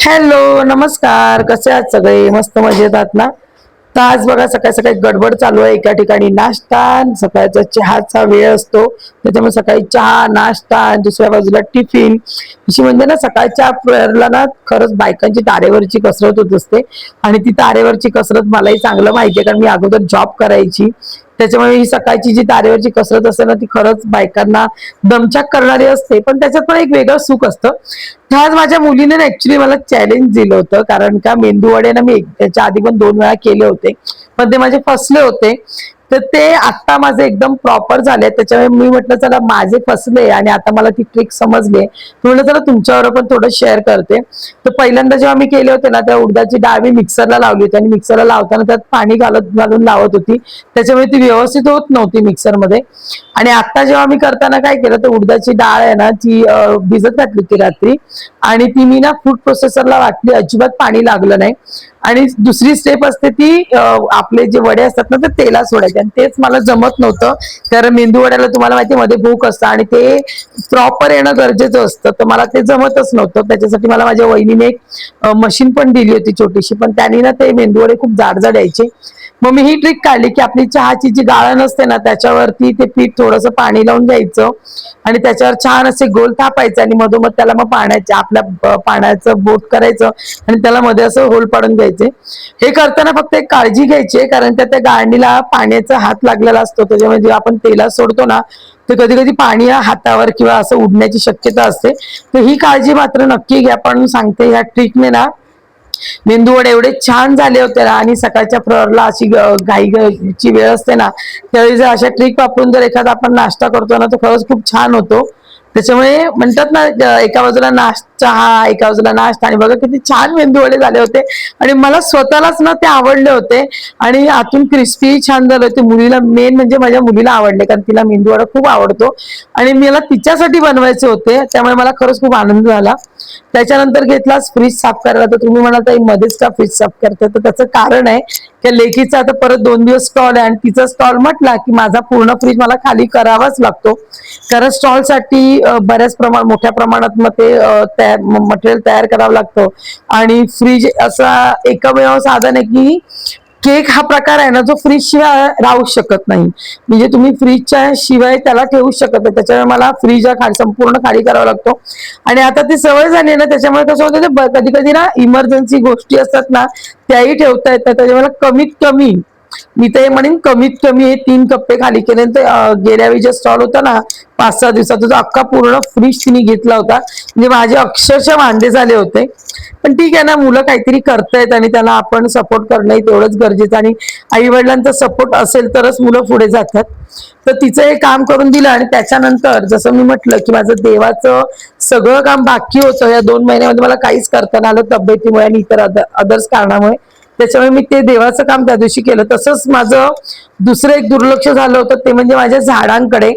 Hello, नमस्कार. कसे आहात सगळे? मस्त मजेत आहात ना? तर आज बघा सकाळी सकाळी गडबड चालू आहे. एका ठिकाणी नाश्ता, सकाळचा चहाचा वेळ असतो, त्याच्यामुळे सकाळी चहा, नाश्ता आणि दुसऱ्या बाजूला टिफिन. अशी म्हणजे ना सकाळच्या प्रेयरला ना खरंच बायकांची तारेवरची कसरत होत असते. आणि ती तारेवरची कसरत मलाही चांगलं माहिती आहे, कारण मी अगोदर जॉब करायची. त्याच्यामुळे ही सकाळची जी तारेवरची कसरत असते ना, ती खरंच बायकांना दमछाक करणारी असते, पण त्याच्यात पण एक वेगळं सुख असतं. तर आज माझ्या मुलीने ना ऍक्च्युली मला चॅलेंज दिलं होतं, कारण का मेंदू वडे ना मी त्याच्या आधी पण 2 वेळा केले होते, पण ते माझे फसले होते. तर ते आता माझे एकदम प्रॉपर झाले. त्याच्यामुळे मी म्हटलं चला माझे फसले आणि आता मला ती ट्रिक समजली, म्हटलं चला तुमच्यावर पण थोडं शेअर करते. तर पहिल्यांदा जेव्हा मी केले होते ना, त्या उडदाची डाळ मी मिक्सरला लावली होती आणि मिक्सरला लावताना त्यात पाणी घालून लावत होती, त्याच्यामुळे ती व्यवस्थित होत नव्हती मिक्सरमध्ये. आणि आता जेव्हा मी करताना काय केलं, तर उडदाची डाळ आहे ना ती भिजत घातली होती रात्री, आणि ती मी ना फूड प्रोसेसरला वाटली, अजिबात पाणी लागलं नाही. आणि दुसरी स्टेप असते ती आपले जे वडे असतात ना ते तेलात सोडायचे, आणि तेच मला जमत नव्हतं, कारण मेंदू वड्याला तुम्हाला माहिती मध्ये भूक असतं आणि ते प्रॉपर येणं गरजेचं असतं. तर मला ते जमतच नव्हतं. त्याच्यासाठी मला माझ्या वहिनीने एक मशीन पण दिली होती छोटीशी, पण त्यांनी ना ते मेंदू वडे खूप जाड जाड यायचे. मग मी ही ट्रिक काढली की आपली चहाची जी गाळण असते ना त्याच्यावरती ते पीठ थोडंसं पाणी लावून घ्यायचं, आणि त्याच्यावर छान असे गोल थापायचे, आणि मधोमध त्याला मग आपल्या पाण्याचं बोट करायचं आणि त्याला मध्ये असं होल पाडून घ्यायचे. हे करताना फक्त एक काळजी घ्यायची, कारण त्या गाळणीला पाण्याचा हात लागलेला असतो, त्याच्यामुळे जेव्हा आपण तेलात सोडतो ना तर कधी कधी पाणी हातावर किंवा असं उडण्याची शक्यता असते. तर ही काळजी मात्र नक्की घ्या. पण सांगते ह्या ट्रिकने ना मेंदू वडे एवढे छान झाले होते ना, आणि सकाळच्या प्रहरला अशी घाईची वेळ असते ना, त्यावेळी जर अशा ट्रिक वापरून जर एखादा आपण नाश्ता करतो ना, तर खरंच खूप छान होतो. त्याच्यामुळे म्हणतात ना, एका बाजूला चहा, एका बाजूला नाश्ता, आणि बघा किती छान मेंदू वडे झाले होते. आणि मला स्वतःलाच ना ते आवडले होते, आणि आतून क्रिस्पी छान झाले होते. मुलीला, मेन म्हणजे माझ्या मुलीला आवडले, कारण तिला मेंदू वडा खूप आवडतो, आणि मला तिच्यासाठी बनवायचे होते, त्यामुळे मला खरंच खूप आनंद झाला. त्याच्यानंतर घेतला फ्रीज साफ करायला. तर तुम्ही म्हणाल ताई मध्येच का फ्रीज साफ करते, तर त्याचं कारण आहे की लेकीचा आता परत 2 दिवस स्टॉल आहे, आणि तिचा स्टॉल म्हटला की माझा पूर्ण फ्रीज मला खाली करावाच लागतो, कारण स्टॉलसाठी मोठ्या प्रमाणात मग ते मटेरियल तयार करावं लागतं. आणि फ्रीज असा एकमेव साधन आहे की केक हा प्रकार आहे ना, जो फ्रीज शिवाय राहू शकत नाही. म्हणजे तुम्ही फ्रीजच्या शिवाय त्याला ठेवू शकत नाही, त्याच्यामुळे मला फ्रीज संपूर्ण खाली करावा लागतो. आणि आता ती सवय झाली ना, त्याच्यामुळे कसं होतं, कधी कधी ना इमर्जन्सी गोष्टी असतात ना त्याही ठेवता येतात. त्याच्यामुळे कमीत कमी, मी तर म्हणेन कमीत कमी हे 3 कप्पे खाली केले. तर गेल्या वेळी जे स्टॉल होता ना 5-6 दिवसाचा, तो अख्खा पूर्ण फ्रीज तिने घेतला होता. म्हणजे माझे अक्षरशः वांदे झाले होते. पण ठीक आहे ना, मुलं काहीतरी करतायत आणि त्याला आपण सपोर्ट करणं तेवढंच गरजेचं, आणि आई वडिलांचा सपोर्ट असेल तरच मुलं पुढे जातात. तर तिचं हे काम करून दिलं, आणि त्याच्यानंतर जसं मी म्हटलं की माझं देवाचं सगळं काम बाकी होतं. या 2 महिन्यामध्ये मला काहीच करता नाही आलं, तब्येतीमुळे आणि इतर अदर्स कारणामुळे. त्याच्यामुळे मी ते देवाचं काम त्या दिवशी केलं. तसंच माझं दुसरं एक दुर्लक्ष झालं होतं, ते म्हणजे माझ्या झाडांकडे.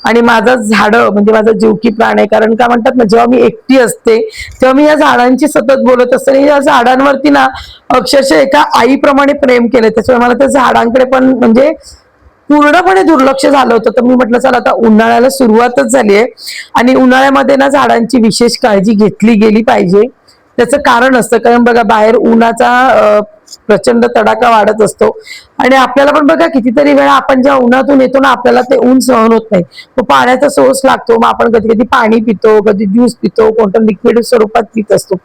आणि माझं झाडं म्हणजे माझा जीव की प्राण आहे, कारण का म्हणतात ना, जेव्हा मी एकटी असते तेव्हा मी या झाडांची सतत बोलत असते, आणि या झाडांवरती ना अक्षरशः एका आईप्रमाणे प्रेम केलं. त्याच्यामुळे मला त्या झाडांकडे पण म्हणजे पूर्णपणे दुर्लक्ष झालं होतं. तर मी म्हटलं चला आता उन्हाळ्याला सुरुवातच झाली आहे, आणि उन्हाळ्यामध्ये ना झाडांची विशेष काळजी घेतली गेली पाहिजे. त्याचं कारण असतं, कारण बघा बाहेर उन्हाचा प्रचंड तडाखा वाढत असतो, आणि आपल्याला पण बघा कितीतरी वेळा आपण जेव्हा उन्हातून येतो ना, आपल्याला ते ऊन सहन होत नाही, मग पाण्याचा सोर्स लागतो. मग आपण कधी कधी पाणी पितो, कधी ज्यूस पितो, कोणतं लिक्विड स्वरूपात पित असतो.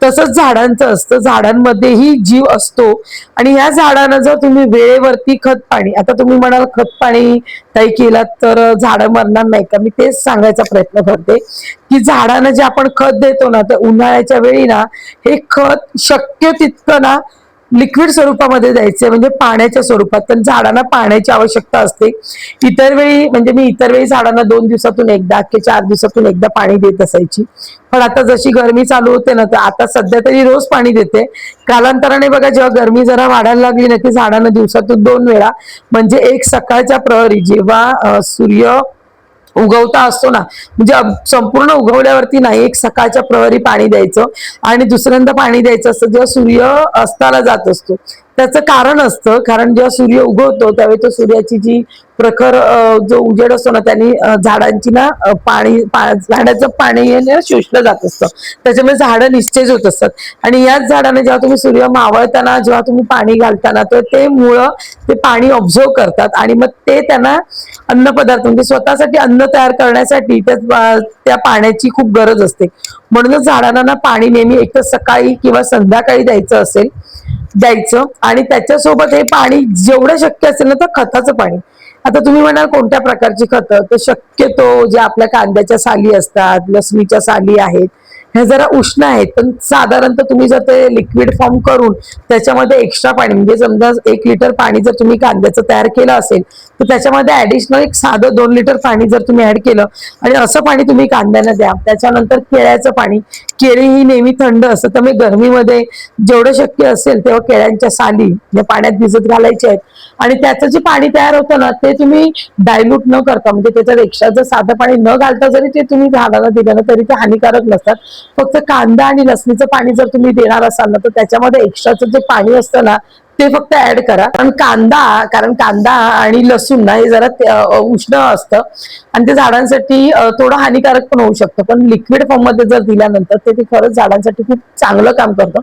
तसंच झाडांचं असतं, झाडांमध्येही जीव असतो. आणि या झाडांना जर तुम्ही वेळेवरती खत पाणी, आता तुम्ही म्हणाल खत पाणी काही केलात तर झाडं मरणार नाही का, मी तेच सांगायचा प्रयत्न करते की झाडांना जे आपण खत देतो ना, तर उन्हाळ्याच्या वेळी ना हे खत शक्य तितकं ना लिक्विड स्वरूपामध्ये द्यायचे, म्हणजे पाण्याच्या स्वरूपात. पण झाडांना पाण्याची आवश्यकता असते. इतर वेळी म्हणजे मी इतर वेळी झाडांना 2 दिवसातून एकदा की 4 दिवसातून एकदा पाणी देत असायची, पण आता जशी गरमी चालू होते ना, तर आता सध्या तरी रोज पाणी देते. कालांतराने बघा जेव्हा गरमी जरा वाढायला लागली ना, की झाडांना दिवसातून 2 वेळा, म्हणजे एक सकाळच्या प्रहरी जेव्हा सूर्य उगवता असतो ना, म्हणजे संपूर्ण उगवल्यावरती नाही, एक सकाळच्या प्रहरी पाणी द्यायचं, आणि दुसऱ्यांदा पाणी द्यायचं असतं जेव्हा सूर्य अस्ताला जात असतो. त्याचं कारण असतं, कारण जेव्हा सूर्य उगवतो त्यावेळी तो सूर्याची जी प्रखर जो उजेड असतो ना, त्यांनी झाडांची ना झाडाचं पाणी शोषलं जात असतं, त्याच्यामुळे झाडं निस्तेज होत असतात. आणि याच झाडाने जेव्हा तुम्ही सूर्य मावळताना जेव्हा तुम्ही पाणी घालताना, तर ते मुळं ते पाणी ऑब्झर्व करतात आणि मग ते त्यांना अन्न पदार्थ म्हणजे स्वतःसाठी अन्न तयार करण्यासाठी त्या पाण्याची खूप गरज असते. म्हणूनच झाडांना ना पाणी नेहमी एक तर सकाळी किंवा संध्याकाळी द्यायचं. आणि त्याच्यासोबत हे पाणी जेवढं शक्य असेल ना, तर खताचं पाणी. आता तुम्ही म्हणाल कोणत्या प्रकारची खतं, तर शक्यतो जे आपल्या कांद्याच्या साली असतात, लसणीच्या साली आहेत, ह्या जरा उष्ण आहेत, पण साधारणतः तुम्ही जर ते लिक्विड फॉर्म करून त्याच्यामध्ये एक्स्ट्रा पाणी म्हणजे समजा 1 लिटर पाणी जर तुम्ही कांद्याचं तयार केलं असेल, तर त्याच्यामध्ये ऍडिशनल एक साधं 2 लिटर पाणी जर तुम्ही ऍड केलं आणि असं पाणी तुम्ही कांद्यांना द्या. त्याच्यानंतर केळ्याचं पाणी, केळी ही नेहमी थंड असतं, त्यामुळे गरमीमध्ये जेवढं शक्य असेल तेव्हा केळ्यांच्या साली या पाण्यात भिजत घालायच्या आहेत. आणि त्याचं जे पाणी तयार होतं ना, ते तुम्ही डायल्यूट न करता म्हणजे त्याच्यात एक्स्ट्राचं साधं पाणी न घालता जरी ते तुम्ही झाडाला दिलं ना, तरी ते हानिकारक नसतात. फक्त कांदा आणि लसणीचं पाणी जर तुम्ही देणार असाल ना, तर त्याच्यामध्ये एक्स्ट्राचं जे पाणी असतं ना, ते फक्त ऍड करा. कारण कांदा आणि लसूण ना हे जरा उष्ण असतं आणि ते झाडांसाठी थोडं हानिकारक पण होऊ शकतं. पण लिक्विड फॉर्म मध्ये जर दिल्यानंतर ते खरंच झाडांसाठी खूप चांगलं काम करतं.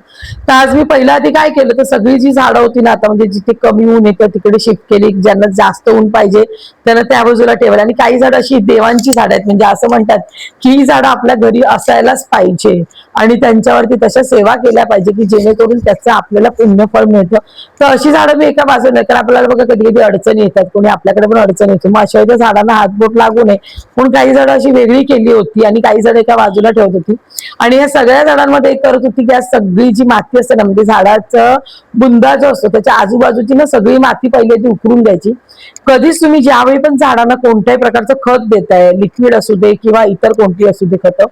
तर आज मी पहिल्या आधी काय केलं, तर सगळी जी झाडं होती ना, आता म्हणजे जिथे कमी ऊन येतं तिकडे शिफ्ट केली, ज्यांना जास्त ऊन पाहिजे त्यांना त्या बाजूला ठेवलं. आणि काही झाडं अशी देवांची झाडं आहेत, म्हणजे असं म्हणतात की ही झाडं आपल्या घरी असायलाच पाहिजे आणि त्यांच्यावरती तशा सेवा केल्या पाहिजे की जेणेकरून त्याचं आपल्याला पुण्यफळ मिळतं. तर अशी झाडं मी एका बाजूला, तर आपल्याला बघा कधी कधी अडचणी येतात, कोणी आपल्याकडे पण अडचण येते, मग अशा झाडांना हातबोट लागू नये म्हणून काही झाडं अशी वेगळी केली होती आणि काही झाडं एका बाजूला ठेवत होती. आणि या सगळ्या झाडांमध्ये एक करत होती की या सगळी जी माती असते ना, म्हणजे झाडाचं बुंदा जो असतो त्याच्या आजूबाजूची ना सगळी माती पहिले ती उकरून द्यायची. कधीच तुम्ही ज्यावेळी पण झाडांना कोणत्याही प्रकारचं खत देताय, लिक्विड असू दे किंवा इतर कोणती असू दे खतं,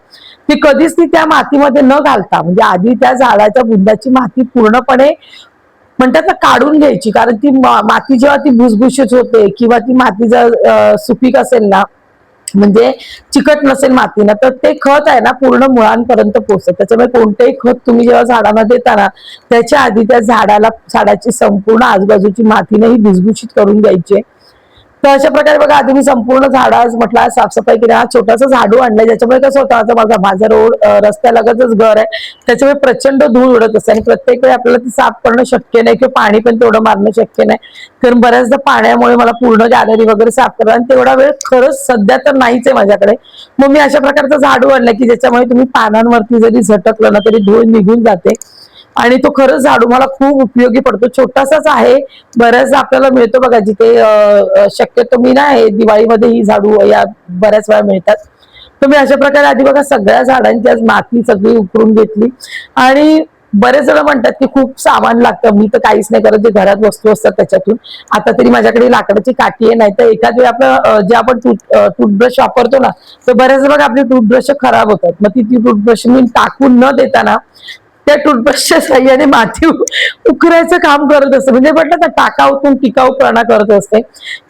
ती कधीच ती त्या मातीमध्ये न घालता म्हणजे आधी त्या झाडाच्या बुंदाची माती पूर्णपणे म्हणतात ना काढून घ्यायची. कारण ती माती जेव्हा ती भुसभुशीत होते किंवा ती माती जर सुपीक असेल ना, म्हणजे चिकट नसेल मातीनं, तर ते खत आहे ना पूर्ण मुळांपर्यंत पोहोचत. त्याच्यामुळे कोणतेही खत तुम्ही जेव्हा झाडांना देताना त्याच्या आधी त्या झाडाची संपूर्ण आजूबाजूची मातीने ही भुसभुशीत करून घ्यायची. तर अशा प्रकारे बघा आधी मी संपूर्ण झाडाच म्हटलं साफसफाई केली. हा छोटासा झाडू आणलाय, ज्याच्यामुळे कसं होतं, आता बघा माझा रोड रस्त्यालगतच घर आहे, त्याच्यामुळे प्रचंड धूळ उडत असते आणि प्रत्येक वेळी आपल्याला ती साफ करणं शक्य नाही किंवा पाणी पण तेवढं मारणं शक्य नाही. कारण बऱ्याचदा पाण्यामुळे मला पूर्ण गॅलरी वगैरे साफ करा आणि तेवढा वेळ खरंच सध्या तर नाहीच आहे माझ्याकडे. मग मी अशा प्रकारचा झाडू आणला की ज्याच्यामुळे तुम्ही पानांवरती जरी झटकलं ना तरी धूळ निघून जाते आणि तो खरंच झाडू मला खूप उपयोगी पडतो. छोटासाच आहे, बऱ्याच आपल्याला मिळतो बघा जिथे शक्यतो मी ना हे दिवाळीमध्ये ही झाडू या बऱ्याच वेळा मिळतात. तर मी अशा प्रकारे आधी बघा सगळ्या झाडांची आज माती सगळी उकरून घेतली. आणि बरेच जण म्हणतात की खूप सामान लागतं, मी तर काहीच नाही करत, जे घरात वस्तू असतात त्याच्यातून. आता तरी माझ्याकडे लाकडाची काठी आहे, नाही तर एखाद वेळी आपलं जे आपण टूथब्रश वापरतो ना, तर बरेच बघा आपली टूथब्रश खराब होतात. मग ती टूथब्रश मी टाकून न देताना त्या टूथब्रशच्या साह्याने माती उकरायचं काम करत असते. म्हणजे म्हटलं ना टाकाऊतून टिकाऊपणा करत असते.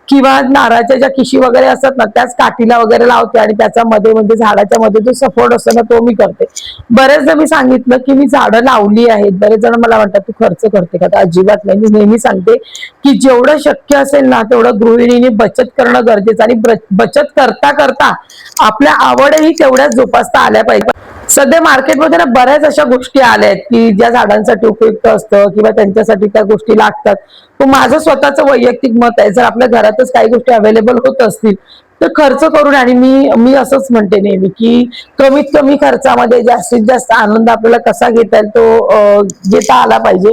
किंवा नारळाच्या ज्या किशी वगैरे असतात ना त्याच काठीला वगैरे लावते आणि त्याच्या मध्ये म्हणजे झाडाच्या मध्ये जो सपोर्ट असतो ना तो मी करते. बरेचदा मी सांगितलं की मी झाडं लावली आहेत, बरेच जण मला म्हणतात तू खर्च करते का, तर अजिबात नाही. मी नेहमी सांगते की जेवढं शक्य असेल ना तेवढं गृहिणीने बचत करणं गरजेचं आणि बचत करता करता आपल्या आवडही तेवढ्याच जोपासता आल्या पाहिजे. सध्या मार्केटमध्ये ना बऱ्याच अशा गोष्टी आल्या आहेत की ज्या झाडांसाठी उपयुक्त असतं किंवा त्यांच्यासाठी त्या गोष्टी लागतात. तो माझं स्वतःचं वैयक्तिक मत आहे, जर आपल्या घरातच काही गोष्टी अवेलेबल होत असतील तर खर्च करून, आणि मी असंच म्हणते नेहमी की कमीत कमी खर्चामध्ये जास्तीत जास्त आनंद आपल्याला कसा घेता येईल तो घेता आला पाहिजे.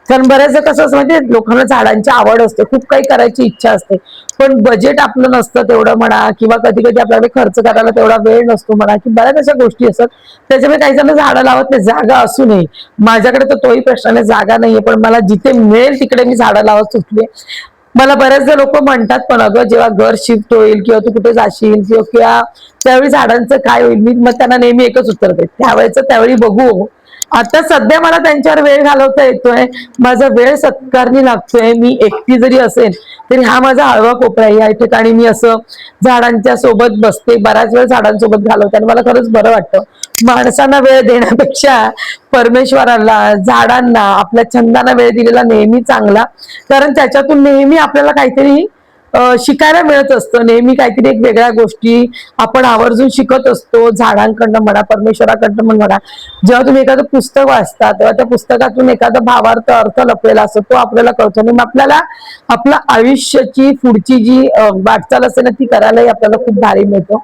कारण बऱ्याचदा कसं असं म्हणजे लोकांना झाडांची आवड असते, खूप काही करायची इच्छा असते, पण बजेट आपलं नसतं तेवढं म्हणा किंवा कधी कधी आपल्याकडे खर्च करायला तेवढा वेळ नसतो म्हणा, की बऱ्याच अशा गोष्टी असतात. त्याच्यामुळे काही जण झाडं लावत नाही, जागा असू नये. माझ्याकडे तर तोही प्रश्न नाही, जागा नाहीये, पण मला जिथे मिळेल तिकडे मी झाडं लावत सुटले. मला बऱ्याचदा लोक म्हणतात पण अगं जेव्हा घर शिफ्ट होईल किंवा तू कुठे जाशील किंवा त्यावेळी झाडांचं काय होईल, मी मग त्यांना नेहमी एकच उत्तर देते, त्यावेळेचं त्यावेळी बघू. आता सध्या मला त्यांच्यावर वेळ घालवता येतोय, माझा वेळ सत्कारणी लागतोय. मी एकटी जरी असेल तरी हा माझा हळवा कोपरा आहे. या ठिकाणी मी असं झाडांच्या सोबत बसते, बराच वेळ झाडांसोबत घालवते आणि मला खरंच बरं वाटतं. माणसांना वेळ देण्यापेक्षा परमेश्वराला, झाडांना, आपल्या छंदांना वेळ दिलेला नेहमी चांगला. कारण त्याच्यातून नेहमी आपल्याला काहीतरी शिकायला मिळत असतं. नेहमी काहीतरी एक वेगळ्या गोष्टी आपण आवर्जून शिकत असतो, झाडांकडनं म्हणा, परमेश्वराकडनं म्हणा. जेव्हा तुम्ही एखादं पुस्तक वाचता तेव्हा त्या पुस्तकातून एखादा भावार्थ, अर्थ लपलेला असतो, तो आपल्याला कळतो आणि मग आपल्याला आपल्या आयुष्याची पुढची जी वाटचाल असते ना, ती करायलाही आपल्याला खूप भारी मिळतो.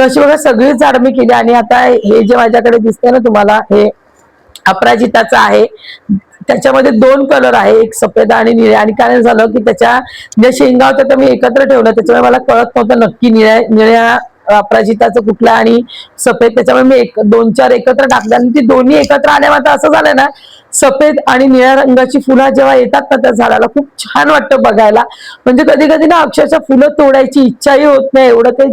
तशी बघा सगळीच झाड मी केली. आणि आता हे जे माझ्याकडे दिसतंय ना तुम्हाला, हे अपराजिताचं आहे. त्याच्यामध्ये 2 कलर आहे, एक सफेद आणि निळे. आणि काय झालं की त्याच्या ज्या शेंगा होत्या त्या मी एकत्र ठेवल्या, त्याच्यामुळे मला कळत नव्हतं नक्की निळ्या अपराजिताचं कुठला आणि सफेद. त्याच्यामुळे मी 2-4 एकत्र टाकल्या आणि ती दोन्ही एकत्र आल्या. आता असं झालंय ना, सफेद आणि निळ्या रंगाची फुलं जेव्हा येतात ना त्या झाडाला, खूप छान वाटतं बघायला. म्हणजे कधी कधी ना अक्षरशः फुलं तोडायची इच्छाही होत नाही, एवढं ते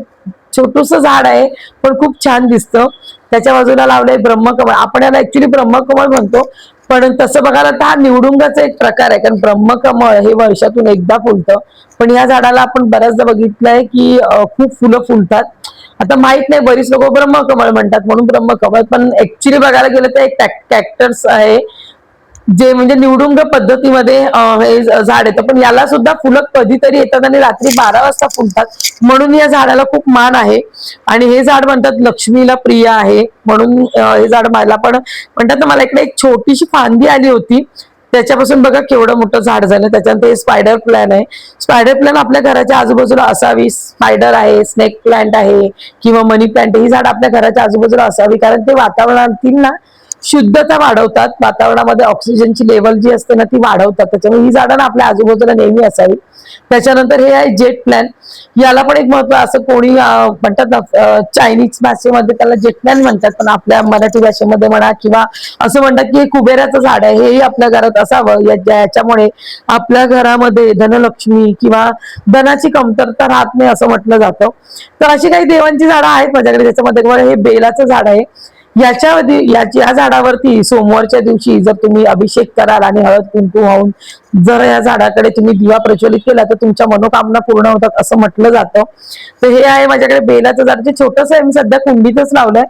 छोटूस झाड आहे पण खूप छान दिसतं. त्याच्या बाजूला लावलंय ब्रह्मकमळ. आपण याला ऍक्च्युली ब्रह्मकमळ म्हणतो, पण तसं बघायला तर हा निवडुंगाचा एक प्रकार आहे. कारण ब्रह्मकमळ हे वर्षातून एकदा फुलतं, पण या झाडाला आपण बऱ्याचदा बघितलंय की खूप फुलं फुलतात. आता माहित नाही, बरीच लोक ब्रह्मकमळ म्हणतात म्हणून ब्रह्मकमळ, पण ऍक्च्युली बघायला गेलं तर एक कॅक्टस आहे, जे म्हणजे निवडुंग पद्धतीमध्ये हे झाड येतं. पण याला सुद्धा फुलं कधीतरी येतात आणि रात्री 12 वाजता फुलतात, म्हणून या झाडाला खूप मान आहे. आणि हे झाड म्हणतात लक्ष्मीला प्रिय आहे, म्हणून हे झाड मला पण म्हणतात ना. मला इकडे एक छोटीशी फांदी आली होती, त्याच्यापासून बघा केवढं मोठं झाड झालं. त्याच्यानंतर हे स्पायडर प्लॅन आहे. स्पायडर प्लॅन आपल्या घराच्या आजूबाजूला असावी. स्पायडर आहे, स्नेक प्लांट आहे किंवा मनी प्लांट, ही झाड आपल्या घराच्या आजूबाजूला असावी, कारण ते वातावरणातील ना शुद्धता वाढवतात. वातावरणामध्ये ऑक्सिजनची लेवल जी असते ना ती वाढवतात. त्याच्यामुळे ही झाडं आपल्या आजूबाजूला नेहमी असावी. त्याच्यानंतर हे आहे जेट प्लॅन. याला पण एक महत्व, असं कोणी म्हणतात ना, चायनीज भाषेमध्ये त्याला जेट प्लॅन म्हणतात, पण आपल्या मराठी भाषेमध्ये म्हणा किंवा असं म्हणतात की हे कुबेराचं झाड आहे, हेही आपल्या घरात असावं. याच्यामुळे आपल्या घरामध्ये धनलक्ष्मी किंवा धनाची कमतरता राहत नाही असं म्हटलं जातं. तर अशी काही देवांची झाडं आहेत माझ्याकडे. त्याच्यामध्ये हे बेलाचं झाड आहे. या झाडावरती सोमवारच्या दिवशी जर तुम्ही अभिषेक कराल आणि हळद कुंकू वाहून जर या झाडाकडे तुम्ही दिवा प्रज्वलित केला तर तुमच्या मनोकामना पूर्ण होतात असं म्हटलं जातं. तर हे आहे माझ्याकडे बेलाचं झाड, जे छोटंसं आहे, मी सध्या कुंडीतच लावलंय.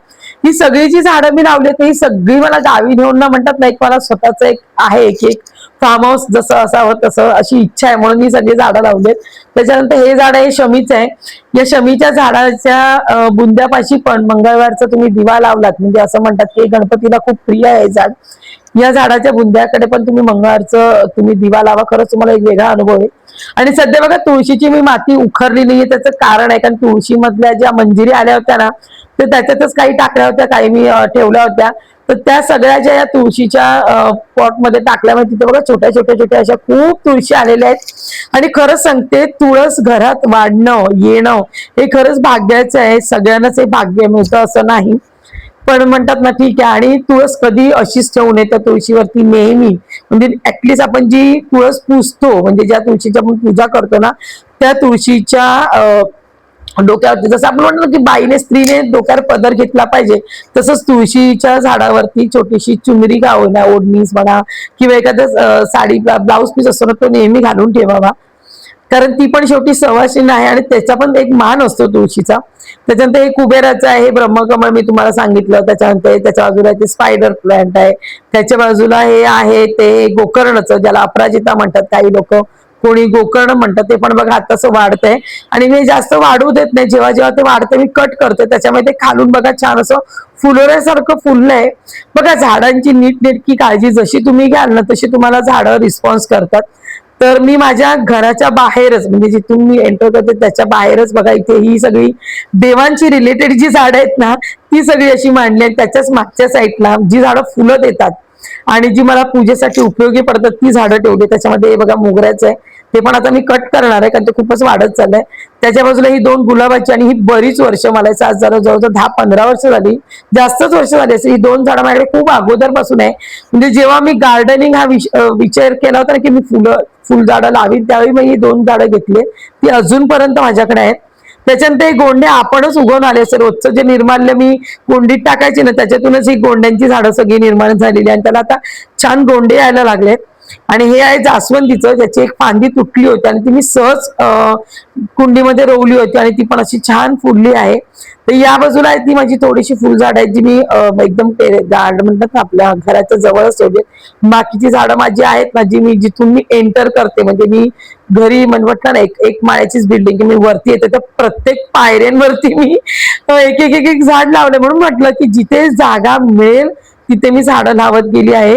ही सगळी जी झाडं मी लावली ही सगळी मला गावी नेऊन ना, म्हणतात ना, एक मला स्वतःच एक आहे, एक फार्म हाऊस जसं असावं तसं अशी इच्छा आहे, म्हणून मी सगळी झाडं लावलेत. त्याच्यानंतर हे झाड आहे शमीचं आहे. या शमीच्या झाडाच्या बुंद्यापाशी पण मंगळवारचा तुम्ही दिवा लावलात म्हणजे असं म्हणतात की गणपतीला खूप प्रिय आहे झाड. या झाडाच्या बुंद्याकडे पण तुम्ही मंगळवारचं तुम्ही दिवा लावा, खरंच तुम्हाला एक वेगळा अनुभव आहे. आणि सध्या बघा तुळशीची मी माती उखरली नाहीये, त्याचं कारण आहे कारण तुळशी मधल्या ज्या मंजिरी आल्या होत्या ना, तर त्याच्यातच काही टाकल्या होत्या, काही मी ठेवल्या होत्या. तर त्या सगळ्या ज्या या तुळशीच्या पॉटमध्ये टाकल्यामुळे तिथे बघा छोट्या छोट्या छोट्या अशा खूप तुळशी आलेल्या आहेत. आणि खरंच सांगते, तुळस घरात वाढणं येणं हे खरंच भाग्याचं आहे. सगळ्यांनाच हे भाग्य मिळतं असं नाही, पण म्हणतात ना ठीक आहे. आणि तुळस कधी अशीच ठेवू नये, त्या तुळशीवरती नेहमी म्हणजे ऍटलीस्ट आपण जी तुळस पुजतो म्हणजे ज्या तुळशीची आपण पूजा करतो ना, त्या तुळशीच्या डोक्यावरती, जसं आपण म्हणतो की बाईने स्त्रीने डोक्यावर पदर घेतला पाहिजे, तसंच तुळशीच्या झाडावरती छोटीशी चुनरी का होईना, ओढणीस म्हणा किंवा एखादं साडी ब्लाऊज पीस असतो ना, तो नेहमी घालून ठेवावा. कारण ती पण शेवटी सवासिनी आहे आणि त्याचा पण एक मान असतो तुळशीचा. त्याच्यानंतर हे कुबेराचं आहे, हे ब्रह्मकमळ मी तुम्हाला सांगितलं. त्याच्यानंतर त्याच्या बाजूला ते स्पायडर प्लांट आहे. त्याच्या बाजूला हे आहे ते गोकर्णचं, ज्याला अपराजिता म्हणतात काही लोक, कोणी गोकर्ण म्हणतात. ते पण बघा आताच वाढतंय आणि मी जास्त वाढू देत नाही. जेव्हा जेव्हा ते वाढते मी कट करते, त्याच्यामुळे ते खालून बघा छान असं फुलोऱ्यासारखं फुललंय. बघा झाडांची नीटनेटकी काळजी जशी तुम्ही घ्याल ना तशी तुम्हाला झाडं रिस्पॉन्स करतात. तर मी माझ्या घराच्या बाहेरच म्हणजे जिथून मी एंटर करते त्याच्या बाहेरच बघा इथे ही सगळी देवांची रिलेटेड जी झाडं आहेत ना ती सगळी अशी मांडली आहेत. त्याच्याच मागच्या साईडला जी झाडं फुलं देतात आणि जी मला पूजेसाठी उपयोगी पडतात ती झाडं ठेवली. त्याच्यामध्ये बघा मोगऱ्याचं आहे, ते पण आता मी कट करणार आहे कारण ते खूपच वाढत चाललंय. त्याच्या बाजूला ही 2 गुलाबाची, आणि ही बरीच वर्ष, मला आज जवळजवळ 10-15 वर्ष झाली, जास्तच वर्ष झाली असे. ही 2 झाडं माझ्याकडे खूप अगोदरपासून आहे. म्हणजे जेव्हा मी गार्डनिंग हा विचार केला होता की मी फुलझाडं लावीन, त्यावेळी मी ही 2 झाडं घेतली, ती अजूनपर्यंत माझ्याकडे आहेत. त्याच्यानंतर हे गोंडे आपणच उगवून आले असे, रोजचं जे निर्माल्य मी कुंडीत टाकायचे ना त्याच्यातूनच ही गोंड्यांची झाडं सगळी निर्माण झालेली, आणि त्याला आता छान गोंडे यायला लागलेत. आणि हे आहे जास्वंदीचं, ज्याची एक फांदी तुटली होती आणि ती मी सहज कुंडीमध्ये रोवली होती आणि ती पण अशी छान फुलली आहे. तर या बाजूला आहे ती माझी थोडीशी फुलझाड आहेत जी मी एकदम झाड म्हणतात ना आपल्या घराच्या जवळच ठेवली. बाकीची झाडं माझी आहेत ना जी मी जिथून मी एंटर करते, म्हणजे मी घरी म्हटलं ना एक माळ्याचीच बिल्डिंग मी वरती येते, तर प्रत्येक पायऱ्यांवरती मी एक झाड लावले. म्हणून म्हटलं की जिथे जागा मिळेल तिथे मी झाडं लावत गेली आहे.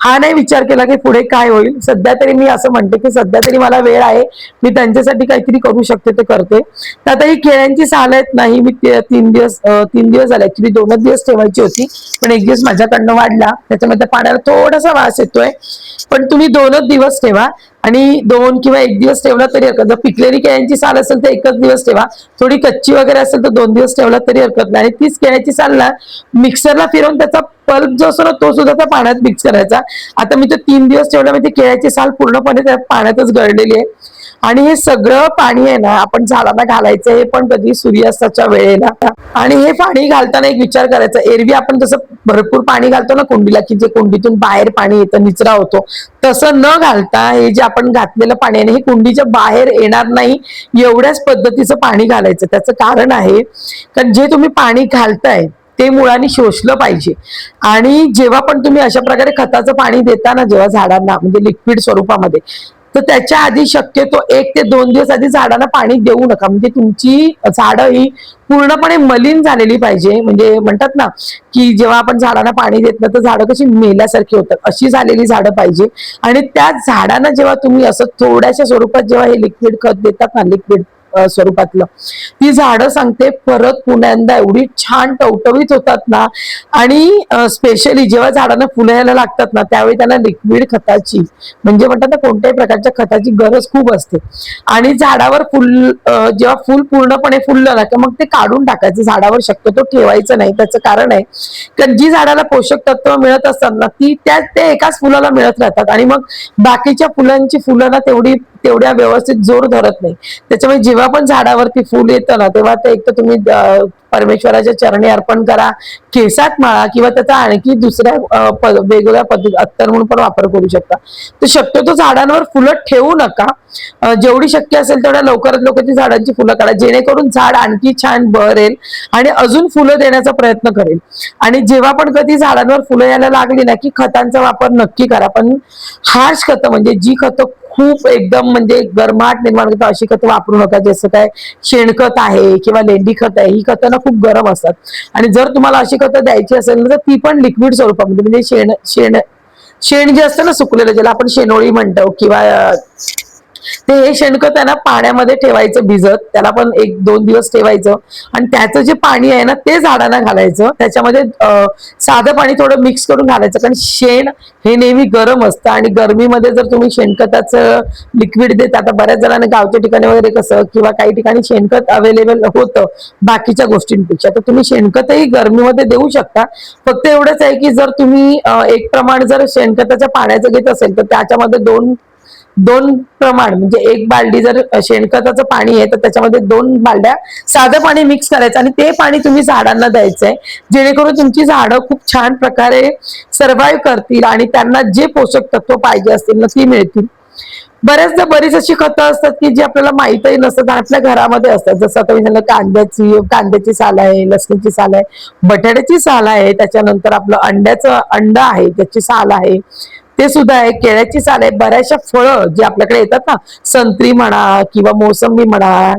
हा नाही विचार केला की पुढे काय होईल. सध्या तरी मी असं म्हणते की सध्या तरी मला वेळ आहे, मी त्यांच्यासाठी काहीतरी करू शकते ते करते. तर आता ही केळ्यांची साल आहेत नाही, मी 3 दिवस झाले, ऍक्च्युली 2च दिवस ठेवायची होती पण एक दिवस माझ्याकडनं वाढला, त्याच्यामध्ये पाण्याला थोडासा वास येतोय. पण तुम्ही 2च दिवस ठेवा, आणि 2 किंवा 1 दिवस ठेवला तरी हरकत. जर पिकलेली केळ्यांची साल असेल तर 1च दिवस ठेवा, थोडी कच्ची वगैरे असेल तर 2 दिवस ठेवला तरी हरकत नाही. आणि तीच केळ्याची साल ना मिक्सरला फिरवून त्याचा पल्प जो असतो ना तो सुद्धा त्या पाण्यात मिक्स करायचा. आता मी तो 3 दिवस ठेवला, म्हणजे केळ्याची साल पूर्णपणे त्या पाण्यातच गळलेली आहे. आणि हे सगळं पाणी आहे ना आपण झाडांना घालायचं, हे पण कधी सूर्यास्ताच्या वेळेला. आणि हे पाणी घालताना एक विचार करायचा, एरवी आपण जसं भरपूर पाणी घालतो ना कुंडीला, की जे कुंडीतून बाहेर पाणी येतं, निचरा होतो, तसं न घालता हे जे आपण घातलेलं पाणी आहे हे कुंडीच्या बाहेर येणार नाही एवढ्याच पद्धतीचं पाणी घालायचं. त्याचं कारण आहे कारण जे तुम्ही पाणी घालताय ते मुळांनी शोषलं पाहिजे. आणि जेव्हा पण तुम्ही अशा प्रकारे खताचं पाणी देता ना जेव्हा झाडांना, म्हणजे लिक्विड स्वरूपामध्ये, तर त्याच्या आधी शक्यतो 1 ते 2 दिवस आधी झाडांना पाणी देऊ नका. म्हणजे तुमची झाडं ही पूर्णपणे मलिन झालेली पाहिजे. म्हणजे म्हणतात ना की जेव्हा आपण झाडांना पाणी देत ना तर झाडं कशी मेल्यासारखी होतात, अशी झालेली झाडं पाहिजे. आणि त्या झाडांना जेव्हा तुम्ही असं थोड्याशा स्वरूपात जेव्हा हे लिक्विड खत देतात ना, लिक्विड स्वरूपातलं, ती झाडं सांगते परत पुन्हा एवढी छान टवटवीत होतात ना. आणि स्पेशली जेव्हा झाडांना फुलं यायला लागतात ना त्यावेळी त्यांना लिक्विड खताची, म्हणजे म्हणतात ना कोणत्याही प्रकारच्या खताची गरज खूप असते. आणि झाडावर जेव्हा फुल पूर्णपणे फुललं ना मग ते काढून टाकायचं, झाडावर शक्यतो ठेवायचं नाही. त्याचं कारण आहे कारण जी झाडाला पोषक तत्व मिळत असतात ना ते एकाच फुलाला मिळत राहतात, आणि मग बाकीच्या फुलांची फुलं ना तेवढ्या व्यवस्थित जोर धरत नाही. त्याच्यामुळे जेव्हा पण झाडावरती फुल येतं ना तेव्हा ते एक तर तुम्ही परमेश्वराच्या चरणी अर्पण करा, केसात माळा, किंवा त्याचा आणखी दुसऱ्या वेगवेगळ्या पद्धती अत्तर म्हणून पण वापर करू शकता. तर शक्यतो झाडांवर फुलं ठेवू नका. जेवढी शक्य असेल तेवढ्या लवकरात लवकर ती झाडांची फुलं काढा, जेणेकरून झाड आणखी छान बहरेल आणि अजून फुलं देण्याचा प्रयत्न करेल. आणि जेव्हा पण कधी झाडांवर फुलं यायला लागली ना की खतांचा वापर नक्की करा. पण हार्श खतं, म्हणजे जी खतं खूप एकदम म्हणजे गरमाट निर्माण करतात अशी खतं वापरू नका. जसं काय शेणखत आहे किंवा लेंडी खत आहे, ही खतं ना खूप गरम असतात. आणि जर तुम्हाला अशी खतं द्यायची असेल तर ती पण लिक्विड स्वरूपामध्ये, म्हणजे शेण जे असतं ना सुकलेलं, ज्याला आपण शेनोळी म्हणतो, किंवा ते हे शेणखत आहे ना पाण्यामध्ये ठेवायचं भिजत, त्याला पण 1-2 दिवस ठेवायचं. आणि त्याचं जे पाणी आहे ना ते झाडांना घालायचं. त्याच्यामध्ये साधं पाणी थोडं मिक्स करून घालायचं, कारण शेण हे नेहमी गरम असतं आणि गरमीमध्ये जर तुम्ही शेणखताचं लिक्विड देता, आता बऱ्याच जणांना गावच्या ठिकाणी वगैरे कसं किंवा काही ठिकाणी शेणखत अवेलेबल होतं बाकीच्या गोष्टींपेक्षा, तर तुम्ही शेणखतही गरमीमध्ये देऊ शकता. फक्त एवढंच आहे की जर तुम्ही एक प्रमाण जर शेणखताच्या पाण्याचं घेत असेल तर त्याच्यामध्ये दोन प्रमाण, म्हणजे 1 बालदी जर शेणखताचं पाणी आहे तर त्याच्यामध्ये 2 बालद्या साधं पाणी मिक्स करायचं आणि ते पाणी तुम्ही झाडांना द्यायचंय, जेणेकरून तुमची झाडं खूप छान प्रकारे सर्व्हाइव्ह करतील आणि त्यांना जे पोषक तत्व पाहिजे असतील ना ती मिळतील. बऱ्याचदा बरीच अशी खतं असतात की जी आपल्याला माहितही नसतात, आपल्या घरामध्ये असतात. जसं आता मी सांगितलं कांद्याची साल आहे, लसणीची साल आहे, बटाट्याची साल आहे, त्याच्यानंतर आपलं अंड आहे त्याची साल आहे, ते सुद्धा आहे, केळ्याची साल आहे. बऱ्याचशा फळं जी आपल्याकडे येतात ना, संत्री म्हणा किंवा मोसंबी म्हणा,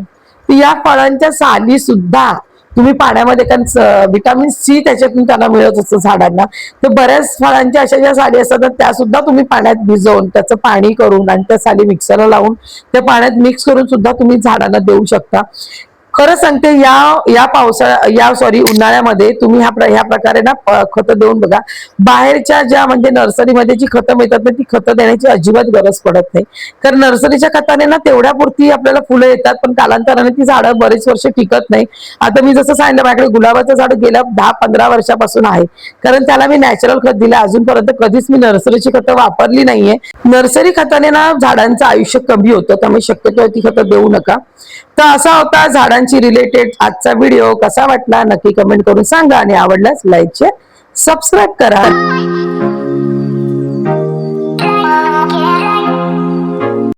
या फळांच्या साली सुद्धा तुम्ही पाण्यामध्ये, कारण व्हिटॅमिन सी त्याच्यातून त्यांना मिळत असतं झाडांना, तर बऱ्याच फळांच्या अशा ज्या साली असतात त्या सुद्धा तुम्ही पाण्यात भिजवून त्याचं पाणी करून आणि त्या साली मिक्सरला लावून त्या पाण्यात मिक्स करून सुद्धा तुम्ही झाडांना देऊ शकता. खरं सांगते उन्हाळ्यामध्ये तुम्ही ह्या प्रकारे ना खतं देऊन बघा. बाहेरच्या ज्या म्हणजे नर्सरीमध्ये जी खतं मिळतात ना ती खतं देण्याची अजिबात गरज पडत नाही, कारण नर्सरीच्या खताने ना तेवढ्या पुरती आपल्याला फुलं येतात पण कालांतराने ती झाडं बरेच वर्ष टिकत नाही. आता मी जसं सांगितलं माझ्याकडे गुलाबाचं झाड गेल्या 10-15 वर्षापासून आहे, कारण त्याला मी नॅचरल खत दिलं. अजूनपर्यंत कधीच मी नर्सरीची खतं वापरली नाहीये. नर्सरी खताने ना झाडांचं आयुष्य कमी होतं, त्यामुळे शक्यतो ती खतं देऊ नका. तर असा होता झाडांची रिलेटेड आजचा व्हिडिओ. कसा वाटला नक्की कमेंट करून सांगा आणि आवडल्यास लाईक शेअर सबस्क्राईब करा.